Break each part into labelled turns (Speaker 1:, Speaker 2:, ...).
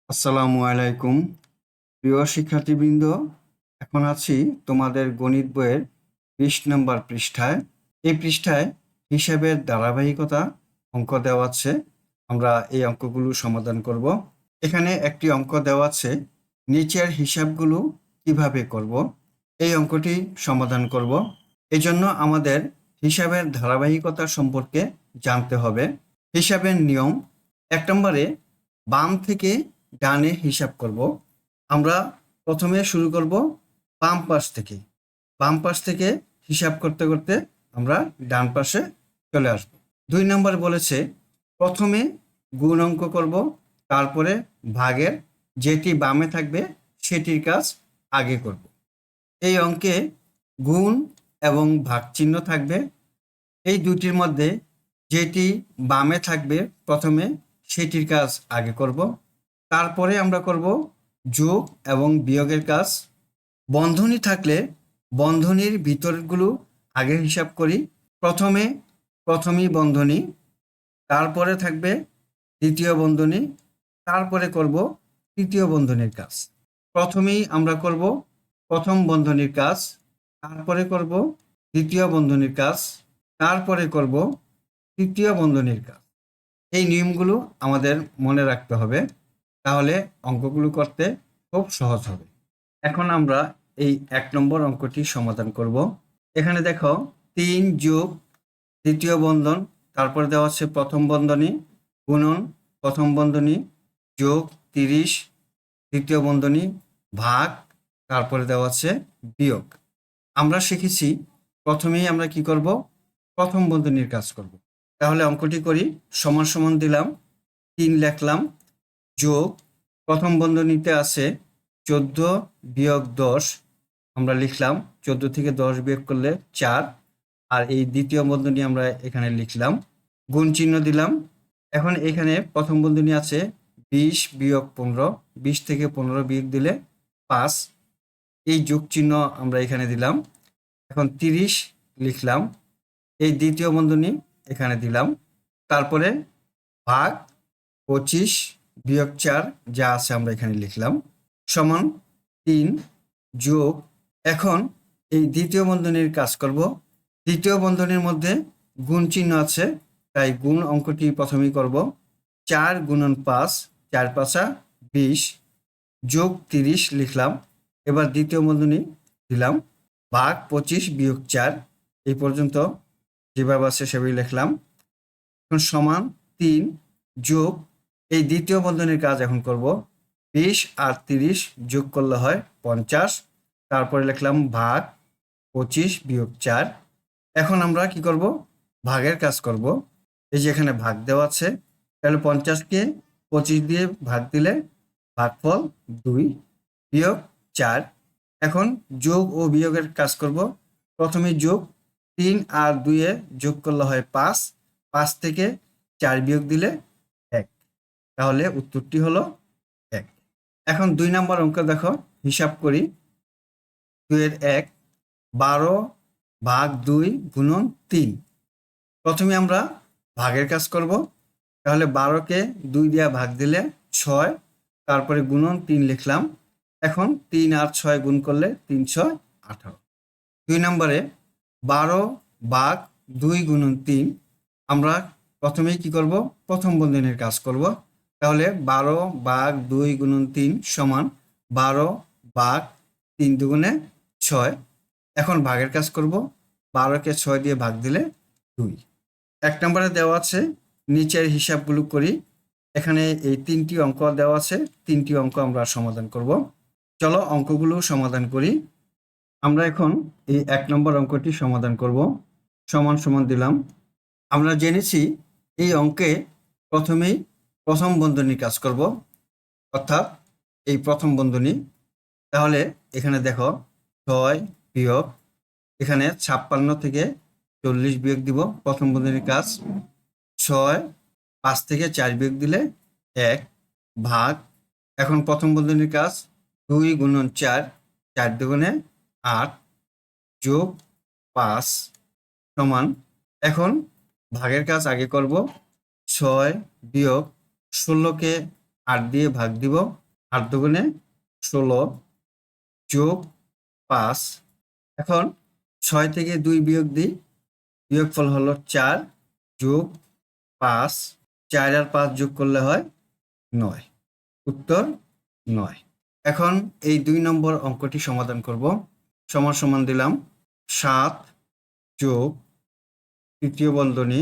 Speaker 1: আসসালামু আলাইকুম প্রিয় শিক্ষার্থীবৃন্দ। এখন আছি তোমাদের গণিত বইয়ের 20 নম্বর পৃষ্ঠায়। এই পৃষ্ঠায় হিসাবের ধারাবাহিকতা অঙ্ক দেওয়া আছে। আমরা এই অঙ্কগুলো সমাধান করব। এখানে একটি অঙ্ক দেওয়া আছে, নিচের হিসাবগুলো কিভাবে করব। এই অঙ্কটি সমাধান করব। এজন্য আমাদের হিসাবের ধারাবাহিকতা সম্পর্কে জানতে হবে। হিসাবের নিয়ম: 1 নম্বরে বাম থেকে ডানে হিসাব করব। আমরা প্রথমে শুরু করব বাম পাশ থেকে। বাম পাশ থেকে হিসাব করতে করতে আমরা ডান পাশে চলে আসব। 2 নম্বর বলেছে প্রথমে গুণ অঙ্ক করব, তারপরে ভাগের যেটি বামে থাকবে সেটির কাজ আগে করব। এই অঙ্কে গুণ এবং ভাগ চিহ্ন থাকবে। এই দুটির মধ্যে যেটি বামে থাকবে প্রথমে সেটির কাজ আগে করব, তারপরে আমরা করব যোগ এবং বিয়োগের কাজ। বন্ধনী থাকলে বন্ধনীর ভিতরগুলো আগে হিসাব করি। প্রথমেই বন্ধনী, তারপরে থাকবে দ্বিতীয় বন্ধনী, তারপরে করব তৃতীয় বন্ধনীর কাজ। প্রথমেই আমরা করব প্রথম বন্ধনীর কাজ, তারপরে করব দ্বিতীয় বন্ধনীর কাজ, তারপরে করব তৃতীয় বন্ধনীর কাজ। এই নিয়মগুলো আমাদের মনে রাখতে হবে, তাহলে অঙ্কগুলো করতে খুব সহজ হবে। এখন আমরা এই 1 নম্বর অঙ্কটি সমাধান করব। এখানে দেখো 3 যোগ তৃতীয় বন্ধন, তারপরে দেওয়া আছে প্রথম বন্ধনী, গুণন প্রথম বন্ধনী, যোগ 30 তৃতীয় বন্ধনী, ভাগ, তারপরে দেওয়া আছে বিয়োগ। আমরা শিখেছি প্রথমেই আমরা কি করব, প্রথম বন্ধনীর কাজ করব। তাহলে অঙ্কটি করি। সমান সমান দিলাম, 3 লিখলাম, যোগ প্রথম বন্ধনীতে আছে 14 বিয়োগ 10, আমরা লিখলাম 14 থেকে 10 বিয়োগ করলে 4, আর এই দ্বিতীয় বন্ধনী আমরা এখানে লিখলাম, গুণ চিহ্ন দিলাম। এখন এখানে প্রথম বন্ধনী আছে 20 বিয়োগ 15, 20 থেকে 15 বিয়োগ দিলে 5, এই যোগ চিহ্ন আমরা এখানে দিলাম। এখন 30 লিখলাম, এই দ্বিতীয় বন্ধনী এখানে দিলাম, তারপরে ভাগ 25 বিয়োগ 4 যা আছে আমরা এখানে লিখলাম, সমান 3 যোগ। এখন এই দ্বিতীয় বন্ধনীর কাজ করব। দ্বিতীয় বন্ধনীর মধ্যে গুণ চিহ্ন আছে, তাই গুণ অঙ্কটি প্রথমেই করব। 4 গুণন 5, 4 5 20, যোগ 30 লিখলাম। এবার দ্বিতীয় বন্ধনী দিলাম, ভাগ 25 বিয়োগ 4, এই পর্যন্ত যেভাবে আছে সেভাবে লিখলাম। এখন সমান 3 যোগ, এই দ্বিতীয় বন্ধনীর কাজ এখন করব। 20 আর 30 যোগ করলে হয় 50, তারপরে লিখলাম ভাগ 25 বিয়োগ 4। এখন আমরা কি করব, ভাগের কাজ করব। এই যে এখানে ভাগ দেওয়া আছে, তাহলে 50কে 25 দিয়ে ভাগ দিলে ভাগফল 2 বিয়োগ 4। এখন যোগ ও বিয়োগের কাজ করব। প্রথমে যোগ, 3 আর 2 এ যোগ করলে হয় 5, 5 থেকে 4 বিয়োগ দিলে 1, তাহলে উত্তরটি হলো 1। এখন 2 নম্বর অঙ্ক দেখো, হিসাব করি। 2 এর 1, 12 ভাগ 2 গুণন 3। প্রথমে আমরা ভাগের কাজ করব, তাহলে 12কে 2 দিয়ে ভাগ দিলে 6, তারপরে গুণন 3 লিখলাম। এখন 3 আর 6 গুণ করলে 3 6 18। 2 নম্বরে 12 ভাগ 2 গুণন 3, আমরা প্রথমেই কি করব, প্রথম বন্ধনীর কাজ করব। তাহলে 12 ভাগ 2 গুণন 3 সমান 12 ভাগ 3 দুগুণে 6। এখন ভাগের কাজ করব, 12কে 6 দিয়ে ভাগ দিলে 2। 1 নম্বরে দেওয়া আছে, নিচের হিসাবগুলো করি। এখানে এই 3টি অঙ্ক দেওয়া আছে, 3টি অঙ্ক আমরা সমাধান করব। চলো অঙ্কগুলো সমাধান করি। আমরা এখন এই 1 নম্বর অঙ্কটি সমাধান করব। সমান সমান দিলাম। আমরা জেনেছি এই অঙ্কে প্রথমেই প্রথম বন্ধনীর কাজ করব, অর্থাৎ এই প্রথম বন্ধনী। তাহলে এখানে দেখো 6 বিয়োগ, এখানে 56 থেকে 40 বিয়োগ দিব, প্রথম বন্ধনীর কাজ। 6, 5 থেকে 4 বিয়োগ দিলে 1, ভাগ, এখন প্রথম বন্ধনীর কাজ 2 গুণন 4, 4 দুগুণে 8, যোগ 5 সমান, এখন ভাগের কাজ আগে করব। 6 বিয়োগ 16কে 8 দিয়ে ভাগ দিব, 8 দুগুণে 16 যোগ 5। এখন 6 থেকে 2 বিয়োগ দিই, বিয়োগফল হলো 4 যোগ 5, 4 আর 5 যোগ করলে হয় 9, উত্তর 9। এখন এই 2 নম্বর অঙ্কটি সমাধান করব। সমান সমান দিলাম 7 যোগ তৃতীয় বন্ধনী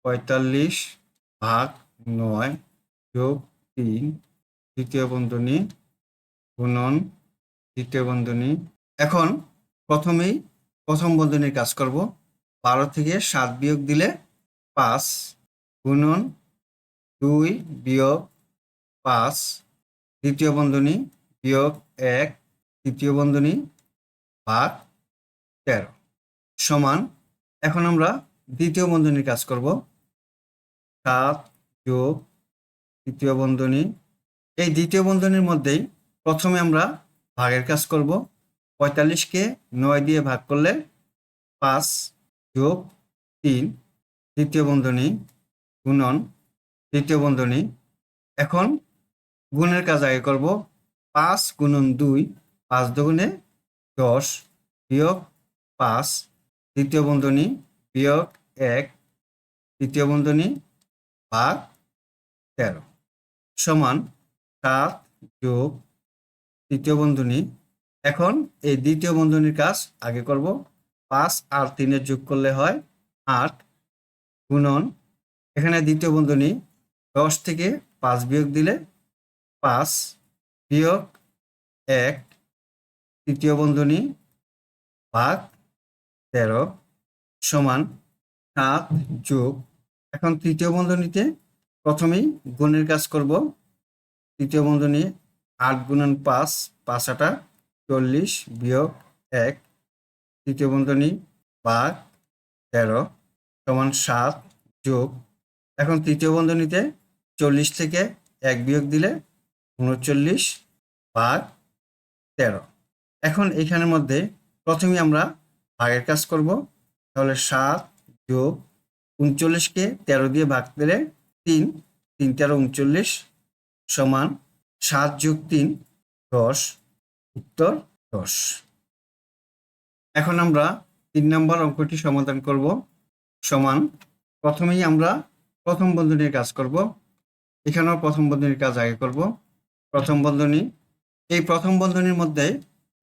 Speaker 1: 45 ভাগ 9 যোগ 3 তৃতীয় বন্ধনী গুণন তৃতীয় বন্ধনী। এখন প্রথমেই প্রথম বন্ধনীর কাজ করব। 12 থেকে 7 বিয়োগ দিলে 5 গুণন 2 বিয়োগ 5 তৃতীয় বন্ধনী বিয়োগ 1 তৃতীয় বন্ধনী ভাগ 13 সমান। এখন আমরা দ্বিতীয় বন্ধনীর কাজ করব। 7 যোগ তৃতীয় বন্ধনী। এই দ্বিতীয় বন্ধনীর মধ্যেই প্রথমে আমরা ভাগের কাজ করব। 45কে 9 দিয়ে ভাগ করলে 5 যোগ 3 তৃতীয় বন্ধনী গুণন তৃতীয় বন্ধনী। এখন গুণের কাজ আগে করব। 5 গুণন 2 5 দুগুণে 10 বিয়োগ 5 তৃতীয় বন্ধনী বিয়োগ 1 তৃতীয় বন্ধনী ভাগ 13 সমান 7 যোগ তৃতীয় বন্ধনী। এখন এই দ্বিতীয় বন্ধনীর কাজ আগে করব। 5 আর 3 এর যোগ করলে হয় 8 গুণন এখানে দ্বিতীয় বন্ধনী 10 থেকে 5 বিয়োগ দিলে 5 বিয়োগ 1 তৃতীয় বন্ধনী ভাগ 13 সমান 7 যোগ। এখন তৃতীয় বন্ধনীতে প্রথমেই গুণের কাজ করব। তৃতীয় বন্ধনী 8 গুণন 5 5 8 40 বিয়োগ 1 তৃতীয় বন্ধনী ভাগ 13 সমান 7 যোগ। এখন তৃতীয় বন্ধনীতে 40 থেকে 1 বিয়োগ দিলে 39 ভাগ 13। এখন এখানের মধ্যে প্রথমে আমরা ভাগের কাজ করব। তাহলে 7 যোগ 39কে 13 দিয়ে ভাগ দিলে 3 3 13 39 সমান 7 যোগ 3 10, উত্তর 10। এখন আমরা 3 নম্বর অঙ্কটি সমাধান করব। সমান প্রথমেই আমরা প্রথম বন্ধনীর কাজ করব। এখানেও প্রথম বন্ধনীর কাজ আগে করব। প্রথম বন্ধনী, এই প্রথম বন্ধনীর মধ্যে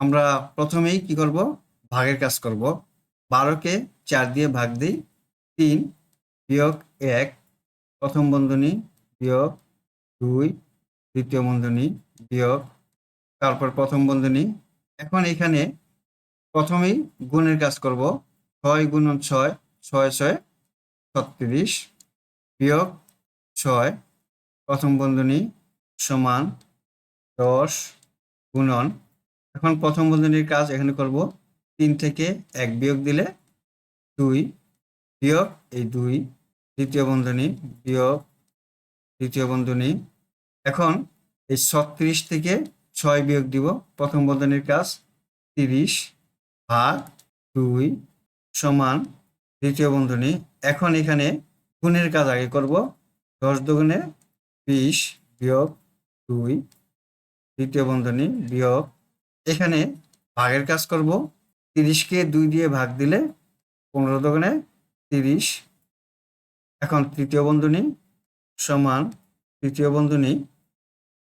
Speaker 1: আমরা প্রথমেই কি করব, ভাগের কাজ করব। 12কে 4 দিয়ে ভাগ দিই, 3 বিয়োগ 1 প্রথম বন্ধনী বিয়োগ 2 দ্বিতীয় বন্ধনী বিয়োগ তারপর প্রথম বন্ধনী। এখন এখানে প্রথমেই গুণের কাজ করব। 6 গুণন 6 6 6 36 বিয়োগ 6 প্রথম বন্ধনী সমান 10 গুণন। এখন প্রথম বন্ধনীর কাজ এখানে করব। 3 থেকে 1 বিয়োগ দিলে 2 বিয়োগ এই 2 দ্বিতীয় বন্ধনী বিয়োগ তৃতীয় বন্ধনী। এখন এই 36 থেকে 6 বিয়োগ দিব। প্রথম বন্ধনীর কাজ 30 ভাগ 2 সমান দ্বিতীয় বন্ধনী। এখন এখানে গুণের কাজ আগে করব। 10 দুগুণে 20 বিয়োগ 2 দ্বিতীয় বন্ধনী বিয়োগ এখানে ভাগের কাজ করব। 30কে 2 দিয়ে ভাগ দিলে 15 দুগুণে 30। এখন তৃতীয় বন্ধনী সমান তৃতীয় বন্ধনী।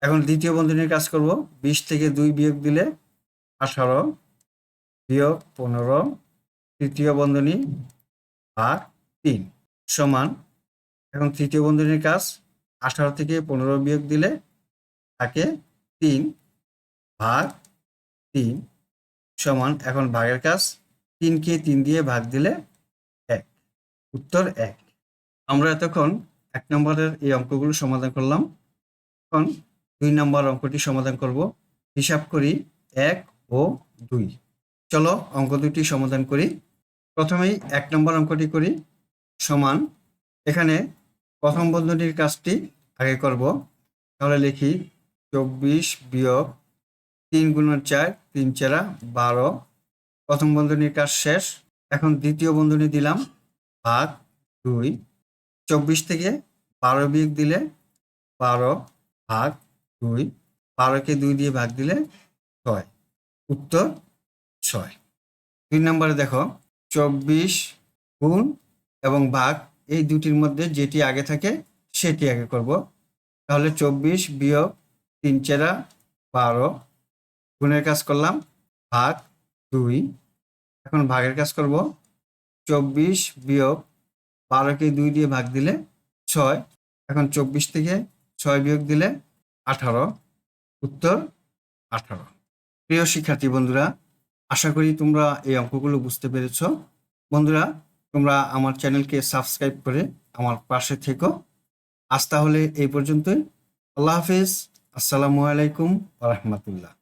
Speaker 1: এখন দ্বিতীয় বন্ধনীর কাজ করব। 20 থেকে 2 বিয়োগ দিলে 18 বিয়োগ 15 তৃতীয় বন্ধনী ভাগ 3 সমান। এখন তৃতীয় বন্ধনীর কাজ 18 থেকে 15 বিয়োগ দিলে থাকে 3 ভাগ 3 সমান। এখন ভাগের কাজ 3কে 3 দিয়ে ভাগ দিলে 1, উত্তর 1। আমরা এতক্ষণ 1 নম্বরের এই অঙ্কগুলো সমাধান করলাম। এখন 2 নম্বর অঙ্কটি সমাধান করব। হিসাব করি 1 ও 2। চলো অঙ্ক দুটি সমাধান করি। প্রথমেই 1 নম্বর অঙ্কটি করি। সমান এখানে প্রথম বন্ধনীর কাজটি আগে করব। তাহলে লিখি 24 বিয়োগ 3 গুণন 4 3 4 12 প্রথম বন্ধনীর কাজ শেষ। এখন দ্বিতীয় বন্ধনী দিলাম ভাগ 2। 24 থেকে 12 বিয়োগ দিলে 12 ভাগ 2, 12কে 2 দিয়ে ভাগ দিলে 6, উত্তর 6। 2 নম্বরে দেখো 24 গুণ এবং ভাগ এই দুটির মধ্যে যেটি আগে থাকে সেটি আগে করব। তাহলে 24 বিয়োগ 3 4 12, গুণের কাজ করলাম, ভাগ 2, এখন ভাগের কাজ করব। 24 বিয়োগ 12কে 2 দিয়ে ভাগ দিলে 6, এখন 24 থেকে 6 বিয়োগ দিলে 18, উত্তর 18। প্রিয় শিক্ষার্থী বন্ধুরা, আশা করি তোমরা এই অঙ্কগুলো বুঝতে পেরেছ। বন্ধুরা, তোমরা আমার চ্যানেলকে সাবস্ক্রাইব করে আমার পাশে থেকো। আজ তাহলে এই পর্যন্তই। আল্লাহ হাফেজ। আসসালামু আলাইকুম ওয়া রাহমাতুল্লাহ।